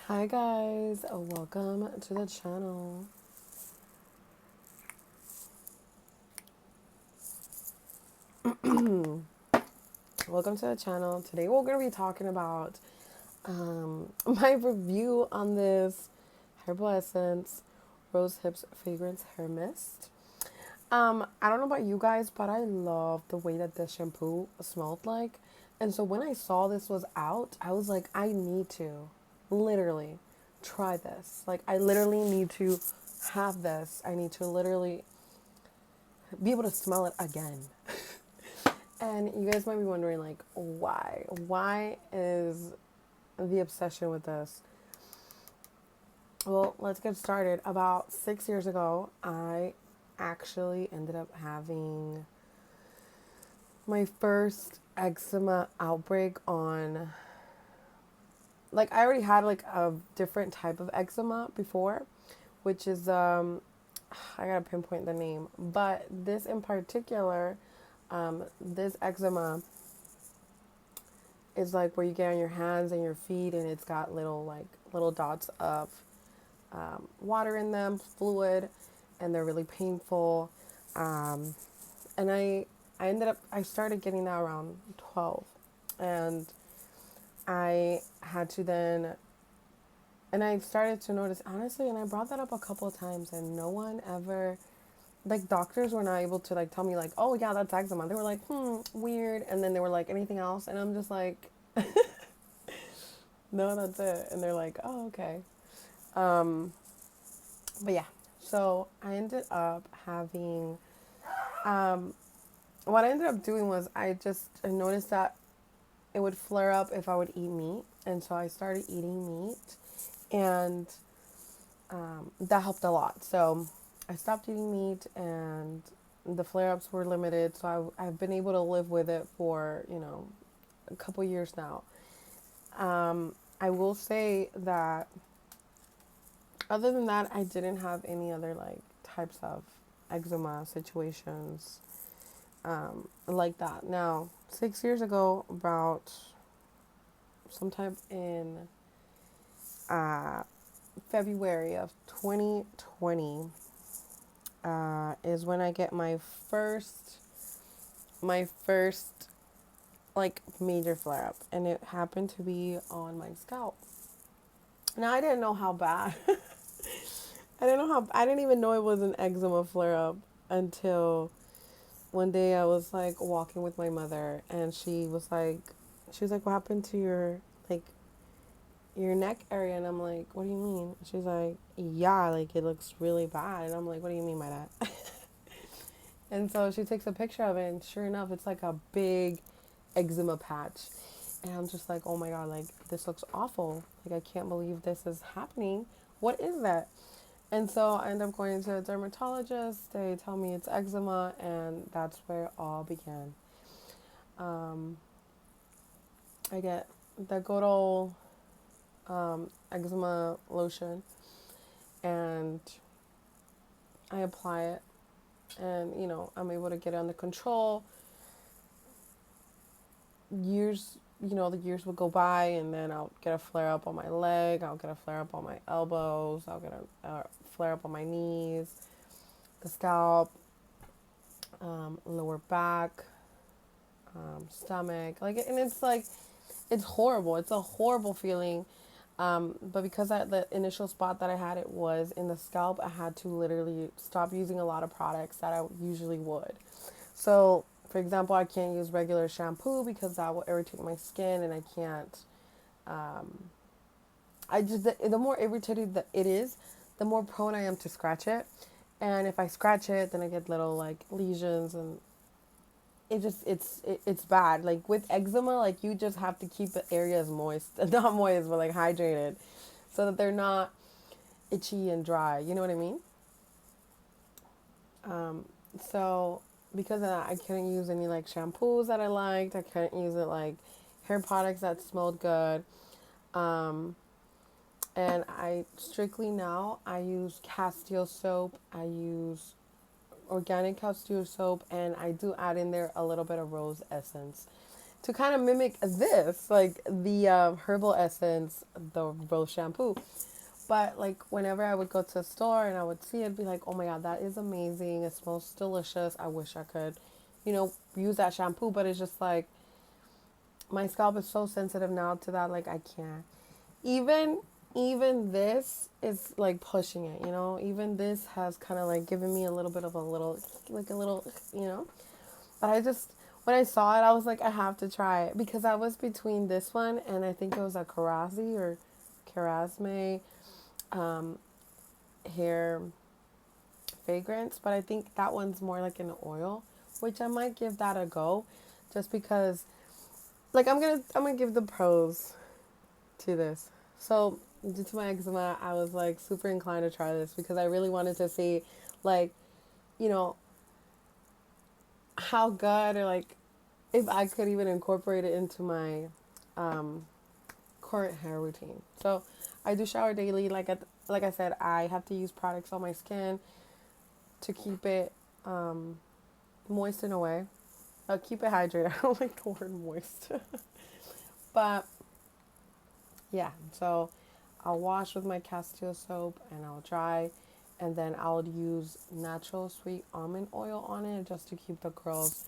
Hi guys, welcome to the channel. Welcome to the channel. Today we're going to be talking about my review on this herbal essence rose hips fragrance hair mist. I don't know about you guys, but I love the way that this shampoo smelled like. And so when I saw this was out, I was like, I need to literally try this. Like I literally need to have this. I need to literally be able to smell it again. And you guys might be wondering, like, why? Why is the obsession with this? Well, let's get started. About 6 years ago, I actually ended up having my first eczema outbreak on, like, I already had, like, a different type of eczema before, which is, I gotta pinpoint the name. But this in particular, this eczema is like where you get on your hands and your feet and it's got little dots of water in them, fluid, and they're really painful. And I started getting that around 12, and I had to then, and I started to notice, honestly, and I brought that up a couple of times, and no one ever, like, doctors were not able to, like, tell me, like, oh yeah, that's eczema. They were like, weird, and then they were like, anything else? And I'm just like, no, that's it. And they're like, oh, okay. Um, but yeah, so I ended up having, um, what I ended up doing was I noticed that it would flare up if I would eat meat. And so I started eating meat, and that helped a lot. So I stopped eating meat, and the flare ups were limited. So I've been able to live with it for, a couple years now. I will say that other than that, I didn't have any other like types of eczema situations like that. Now, 6 years ago, about sometime in uh, February of 2020, is when I get my first like major flare up, and it happened to be on my scalp. Now I didn't know how bad. I didn't even know it was an eczema flare up until one day I was like walking with my mother, and she was like, what happened to like your neck area? And I'm like, what do you mean? She's like, yeah, like it looks really bad. And I'm like, what do you mean by that? And so she takes a picture of it, and sure enough, it's like a big eczema patch. And I'm just like, oh my God, like this looks awful. Like I can't believe this is happening. What is that? And so I end up going to a dermatologist. They tell me it's eczema, and that's where it all began. Um, I get the good old eczema lotion, and I apply it, and I'm able to get it under control. The years will go by, and then I'll get a flare up on my leg. I'll get a flare up on my elbows. I'll get a flare up on my knees, the scalp, lower back, stomach. And it's like, it's horrible. It's a horrible feeling. But because the initial spot that I had it was in the scalp, I had to literally stop using a lot of products that I usually would. So, for example, I can't use regular shampoo because that will irritate my skin, and I can't. The more irritated that it is, the more prone I am to scratch it. And if I scratch it, then I get little like lesions, and it's bad. Like with eczema, like you just have to keep the areas moist, not moist, but like hydrated, so that they're not itchy and dry. You know what I mean? Um, so because of that, I couldn't use any like shampoos that I liked. I couldn't use it like hair products that smelled good. Um, and I use Castile soap. I use organic Castile soap, and I do add in there a little bit of rose essence to kind of mimic this, like the herbal essence, the rose shampoo. But like whenever I would go to a store and I would see it, be like, oh my god, that is amazing. It smells delicious. I wish I could, use that shampoo. But it's just like my scalp is so sensitive now to that. Like I can't. Even even this is like pushing it. Even this has kind of like given me a little bit of a little, like a little. But I just when I saw it, I was like, I have to try it because I was between this one and I think it was a Karazi or Karasme um, hair fragrance, but I think that one's more like an oil, which I might give that a go, just because like I'm gonna give the pros to this. So due to my eczema, I was like super inclined to try this because I really wanted to see like you know how good or like if I could even incorporate it into my um, current hair routine. So I do shower daily. Like I said, I have to use products on my skin to keep it moist in a way. Keep it hydrated. I don't like the word moist. But yeah, so I'll wash with my Castile soap and I'll dry. And then I'll use natural sweet almond oil on it just to keep the curls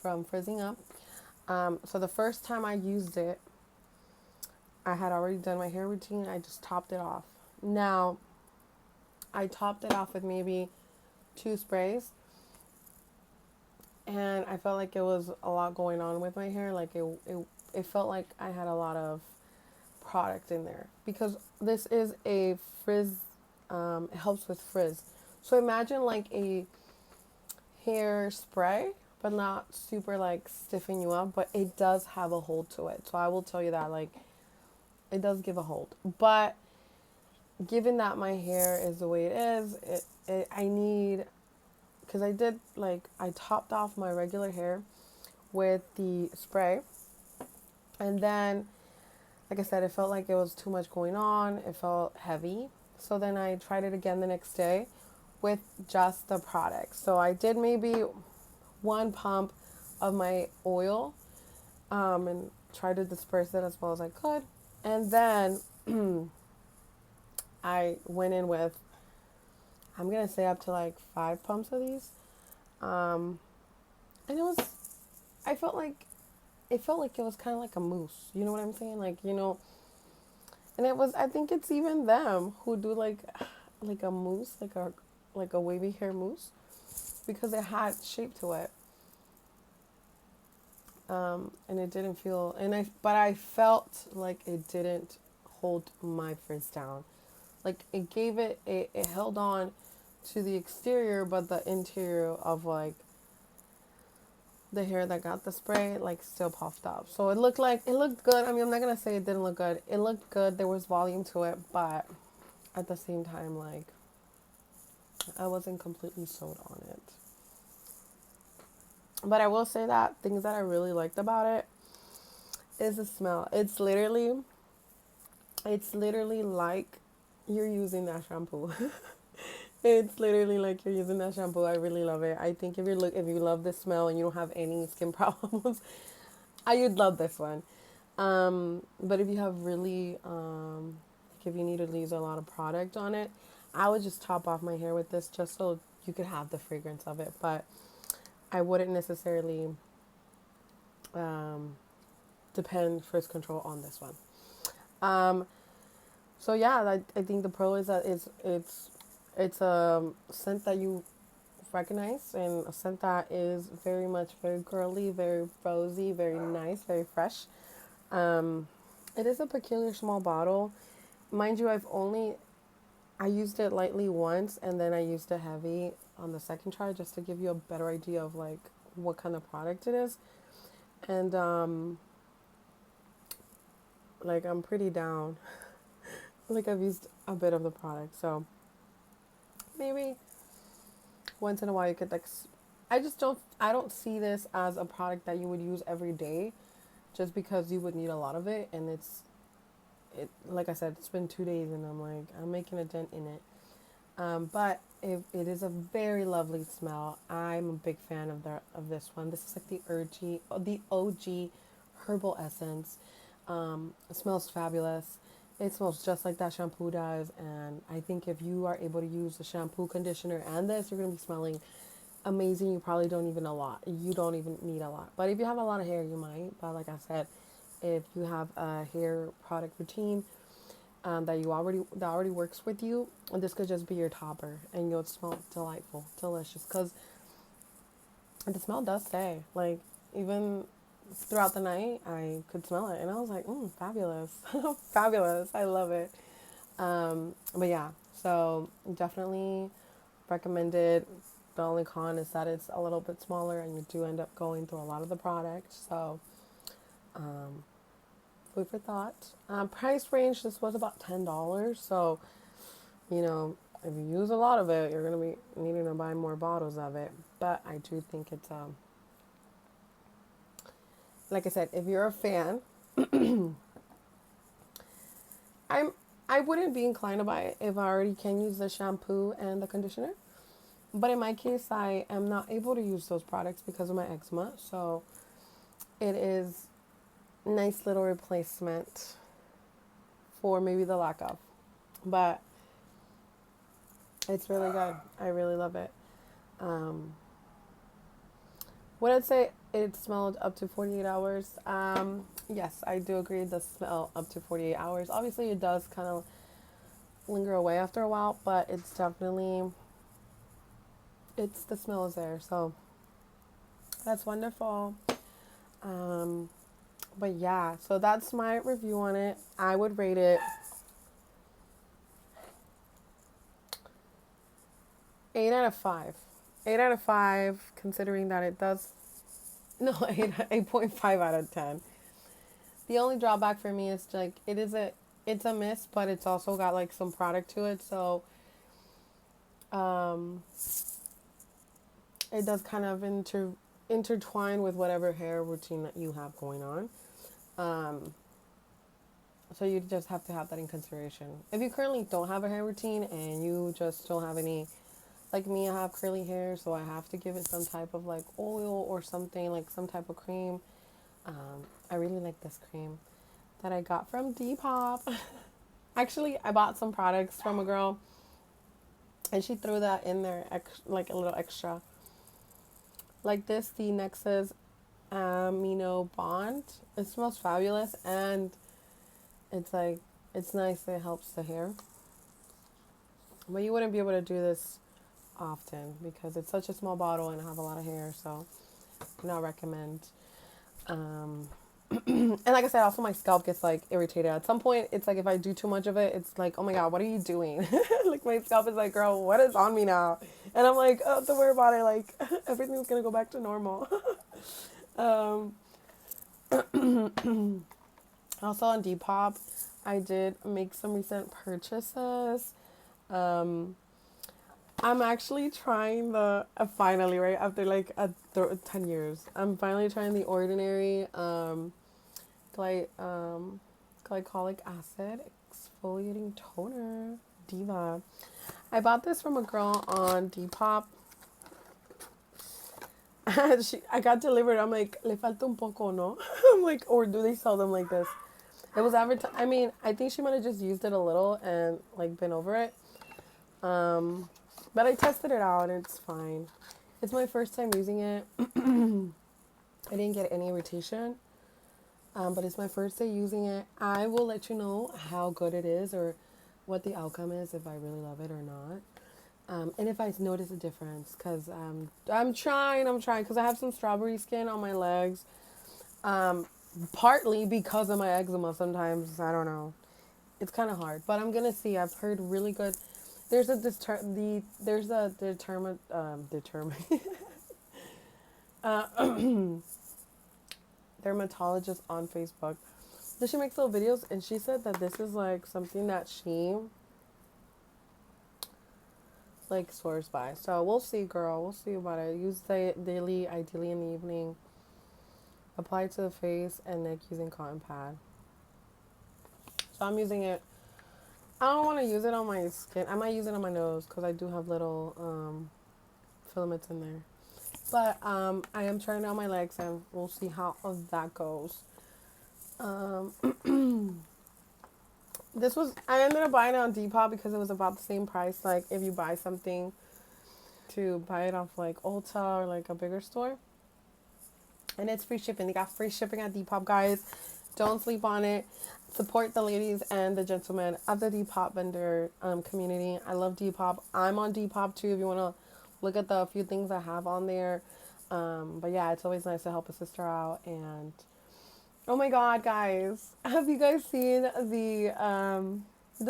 from frizzing up. So the first time I used it, I had already done my hair routine. I just topped it off. Now, I topped it off with maybe 2 sprays. And I felt like it was a lot going on with my hair. Like it felt like I had a lot of product in there. Because this is a frizz, it helps with frizz. So imagine like a hair spray, but not super like stiffen you up. But it does have a hold to it. So I will tell you that like it does give a hold. But given that my hair is the way it is, I need, because I topped off my regular hair with the spray, and then like I said, it felt like it was too much going on. It felt heavy. So then I tried it again the next day with just the product. So I did maybe 1 pump of my oil, and tried to disperse it as well as I could. And then I went in with, I'm going to say up to like 5 pumps of these. Um, and I felt like, it was kind of like a mousse. You know what I'm saying? And it was, I think it's even them who do like a mousse, like a wavy hair mousse, because it had shape to it. And it didn't feel, but I felt like it didn't hold my frizz down. Like it held on to the exterior, but the interior of like the hair that got the spray like still puffed up. So it looked good. I mean, I'm not gonna say it didn't look good. It looked good. There was volume to it, but at the same time, like I wasn't completely sold on it. But I will say that things that I really liked about it is the smell. It's literally like you're using that shampoo. It's literally like you're using that shampoo. I really love it. I think if you love the smell and you don't have any skin problems, you'd love this one. But if you have really like if you need to use a lot of product on it, I would just top off my hair with this just so you could have the fragrance of it. But I wouldn't necessarily um, depend frizz control on this one. Um, so yeah, I think the pro is that it's a scent that you recognize, and a scent that is very much very girly, very rosy, very nice, very fresh. Um, it is a peculiar small bottle. Mind you, I used it lightly once and then I used it heavy on the second try just to give you a better idea of like what kind of product it is. And like I'm pretty down. Like I've used a bit of the product, so maybe once in a while you could like I don't see this as a product that you would use every day just because you would need a lot of it, and it like I said, it's been 2 days and I'm making a dent in it. But it is a very lovely smell. I'm a big fan of this one. This is like the OG herbal essence. It smells fabulous. It smells just like that shampoo does. And I think if you are able to use the shampoo, conditioner, and this, you're going to be smelling amazing. You probably don't even a lot. You don't even need a lot. But if you have a lot of hair, you might. But like I said, if you have a hair product routine that already works with you, and this could just be your topper, and you'll smell delightful, delicious. Because the smell does stay. Like even throughout the night, I could smell it, and I was like, fabulous, fabulous. I love it. But yeah, so definitely recommended. The only con is that it's a little bit smaller, and you do end up going through a lot of the products. So, food for thought. Price range, this was about $10. So, you know, if you use a lot of it, you're gonna be needing to buy more bottles of it. But I do think it's like I said, if you're a fan, I'm I wouldn't be inclined to buy it if I already can use the shampoo and the conditioner. But in my case, I am not able to use those products because of my eczema. So it is a nice little replacement for maybe the lack of. But it's really good. I really love it. Um, would I say it smelled up to 48 hours? Yes, I do agree. It does smell up to 48 hours. Obviously, it does kind of linger away after a while, but it's definitely, the smell is there. So that's wonderful. Um, but yeah, so that's my review on it. I would rate it 8 out of 5. 8 out of 5, considering that it does, no, 8.5 out of 10. The only drawback for me is like, it's a mist, but it's also got like some product to it. So, um, it does kind of intertwine with whatever hair routine that you have going on. Um, so you just have to have that in consideration. If you currently don't have a hair routine and you just don't have any, like me, I have curly hair, so I have to give it some type of like oil or something, like some type of cream. I really like this cream that I got from Depop. Actually, I bought some products from a girl, and she threw that in there, like a little extra. Like this, the Nexus Amino Bond. It smells fabulous, and it's nice. It helps the hair. But you wouldn't be able to do this often because it's such a small bottle and I have a lot of hair, so I not recommend. And like I said, also my scalp gets like irritated. At some point, it's like if I do too much of it, it's like, oh my god, what are you doing? Like my scalp is like, girl, what is on me now? And I'm like, oh, don't worry about it. Like everything's gonna go back to normal. um, Also on Depop, I did make some recent purchases. Um, I'm actually trying finally, right after like 10 years, I'm finally trying the Ordinary gly- um, glycolic acid exfoliating toner Diva. I bought this from a girl on Depop. I got delivered. I'm like, le falta un poco, no? I'm like, or do they sell them like this? It was advertised. I mean, I think she might have just used it a little and like been over it. But I tested it out and it's fine. It's my first time using it. I didn't get any irritation. But it's my first day using it. I will let you know how good it is or what the outcome is, if I really love it or not. And if I notice a difference, because I'm trying, because I have some strawberry skin on my legs. Partly because of my eczema sometimes, I don't know. It's kind of hard, but I'm going to see. I've heard really good. There's a dermatologist on Facebook. So she makes little videos, and she said that this is like something that she like swears by. So we'll see, girl. We'll see about it. Use it daily, ideally in the evening. Apply to the face and neck using cotton pad. So I'm using it. I don't want to use it on my skin. I might use it on my nose because I do have little filaments in there. But I am trying it on my legs, and we'll see how that goes. Um, I ended up buying it on Depop because it was about the same price. Like if you buy something to buy it off like Ulta or like a bigger store. And it's free shipping. They got free shipping at Depop, guys. Don't sleep on it. Support the ladies and the gentlemen of the Depop vendor community. I love Depop. I'm on Depop too if you want to look at the few things I have on there. But yeah, it's always nice to help a sister out. And oh my God, guys, have you guys seen the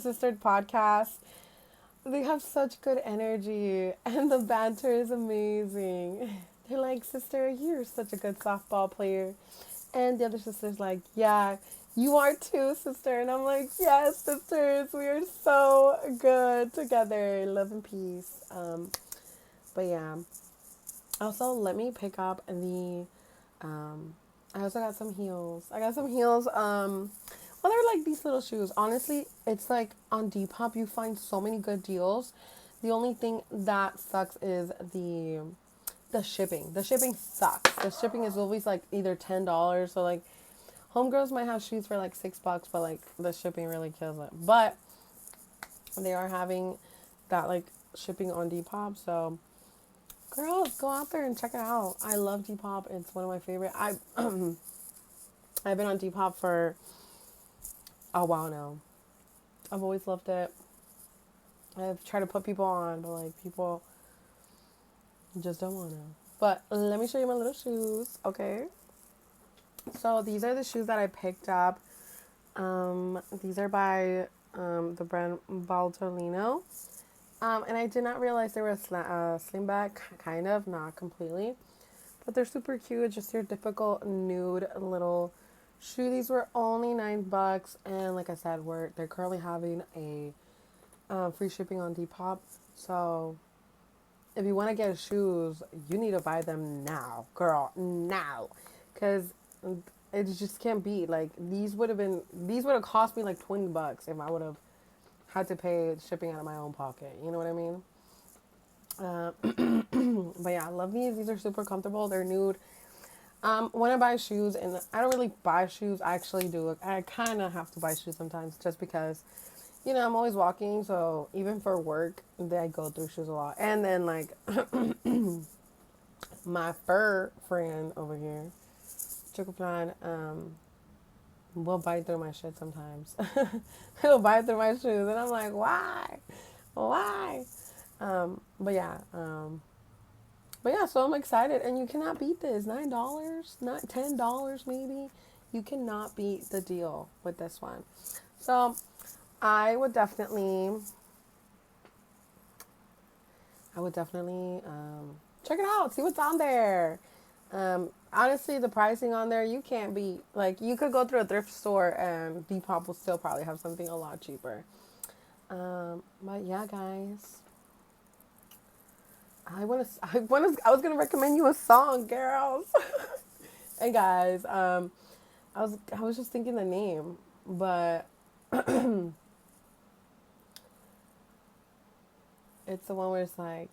Sistered podcast? They have such good energy and the banter is amazing. They're like, sister, you're such a good softball player. And the other sister's like, yeah, you are too, sister. And I'm like, yes, sisters, we are so good together. Love and peace. But yeah. Also, let me pick up I also got some heels. I got some heels. Well, they're like these little shoes. Honestly, it's like on Depop you find so many good deals. The only thing that sucks is the shipping. The shipping sucks. The shipping is always like either $10. So like homegirls might have shoes for like $6, but like the shipping really kills it. But they are having that like shipping on Depop. So girls, go out there and check it out. I love Depop. It's one of my favorite. I've been on Depop for a while now. I've always loved it. I've tried to put people on, but like people just don't want to. But let me show you my little shoes, okay? So these are the shoes that I picked up. These are by the brand Baldolino. And I did not realize they were a sling back, kind of, not completely. But they're super cute, just your typical nude little shoe. These were only $9, and like I said, they're currently having a free shipping on Depop. So if you want to get shoes, you need to buy them now, girl, now, because it just can't be like these would have cost me like $20 if I would have had to pay shipping out of my own pocket. You know what I mean? But yeah, I love these. These are super comfortable. They're nude. When I buy shoes, and I don't really buy shoes, I actually do. I kind of have to buy shoes sometimes just because, I'm always walking. So even for work, I go through shoes a lot. And then like my fur friend over here, Chocoplan, will bite through my shit sometimes. He'll bite through my shoes, and I'm like, why? Why? But yeah, so I'm excited, and you cannot beat this. $9, not $10, maybe. You cannot beat the deal with this one. So I would definitely check it out. See what's on there. Honestly, the pricing on there you can't beat. Like you could go through a thrift store and Depop will still probably have something a lot cheaper. But yeah, guys. I was gonna recommend you a song, girls. Hey guys, I was just thinking the name, but it's the one where it's like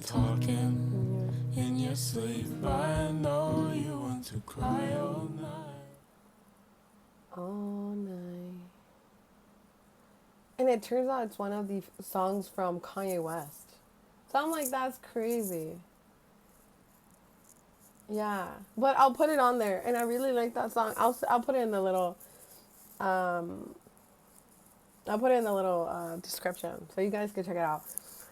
talking in your sleep. I know you want to cry all night. All night. And it turns out it's one of the songs from Kanye West. So I'm like, that's crazy. Yeah, but I'll put it on there, and I really like that song. I'll put it in the little description so you guys can check it out.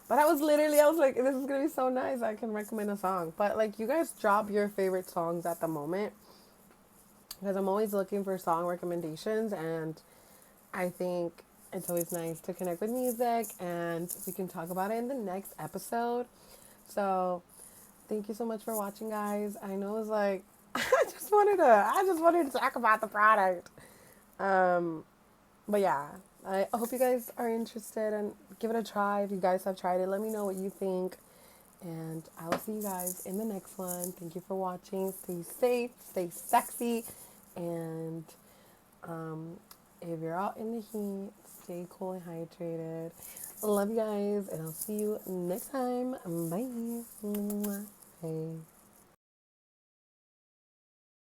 But I was like, this is gonna be so nice. I can recommend a song. But like, you guys drop your favorite songs at the moment because I'm always looking for song recommendations, and I think it's always nice to connect with music, and we can talk about it in the next episode. So thank you so much for watching, guys. I know it's like I just wanted to talk about the product. But yeah, I hope you guys are interested and give it a try. If you guys have tried it, let me know what you think. And I will see you guys in the next one. Thank you for watching. Stay safe, stay sexy, and if you're out in the heat, stay cool and hydrated. Love you guys, and I'll see you next time. Bye.